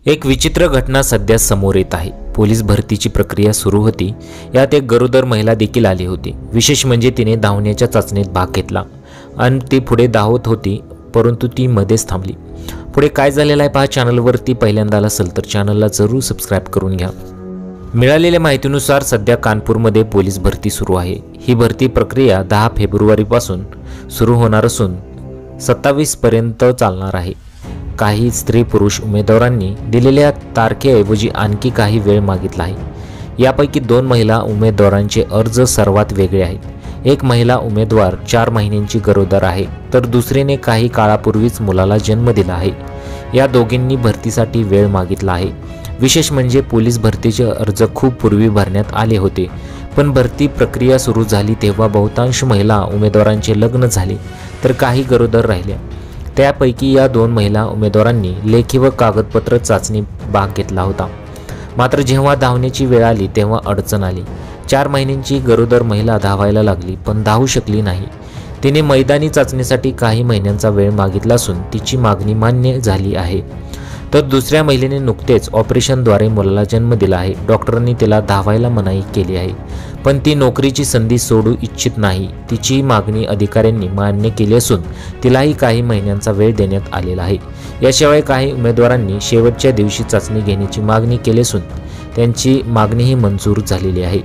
एक विचित्र घटना सध्या समोर येत आहे। पोलीस भरतीची प्रक्रिया सुरू होती, यात एक गरोदर महिला देखील आली होती। विशेष म्हणजे तिने धावण्याच्या चाचणीत भाग घेतला आणि ती पुढे धावत होती, परंतु ती मध्येच थांबली। पुढे काय झालेलं आहे पहा। चॅनलवरती पहिल्यांदा असेल तर चॅनलला जरूर सबस्क्राइब करून घ्या। मिळालेल्या माहितीनुसार सध्या कानपूरमध्ये पोलीस भरती सुरू आहे। ही भरती प्रक्रिया 10 फेब्रुवारीपासून सुरू होणार असून 27 पर्यंत चालणार आहे। काही स्त्री पुरुष उमेदवारांनी दिलेल्या तारखेऐवजी आणखी काही वेळ मागितला आहे। यापैकी 2 महिला उमेदवारांचे अर्ज सर्वात वेगळे आहेत। एक महिला उमेदवार 4 महिन्यांची गरोदर आहे, तर दुसरीने काही काळापूर्वीच मुलाला जन्म दिला आहे। या दोघींनी भरतीसाठी वेळ मागितला आहे। विशेष म्हणजे पोलीस भरतीचे अर्ज खूप पूर्वी भरण्यात आले होते, पण भरती प्रक्रिया सुरू झाली तेव्हा बहुतांश महिला उमेदवारांचे लग्न झाले, तर काही गरोदर राहिल्या। त्यापैकी या 2 महिला उमेदवारांनी लेखी व कागदपत्र चाचणी भाग घेतला होता। मात्र जेव्हा धावण्याची वेळ आली तेव्हा अडचण आली। 4 महिन्यांची गरोदर महिला धावायला लागली, पण धावू शकली नाही। तिने मैदानी चाचणीसाठी काही महिन्यांचा वेळ मागितला असून तिची मागणी मान्य झाली आहे। तर दुसऱ्या महिलेने नुकतेच ऑपरेशनद्वारे मुलाला जन्म दिला आहे। डॉक्टरांनी तिला धावायला मनाई केली आहे, पण ती नोकरीची संधी सोडू इच्छित नाही। तिची मागणी अधिकाऱ्यांनी मान्य केली असून तिलाही काही महिन्यांचा वेळ देण्यात आलेला आहे। याशिवाय काही उमेदवारांनी शेवटच्या दिवशी चाचणी घेण्याची मागणी केली असून त्यांची मागणीही मंजूर झालेली आहे।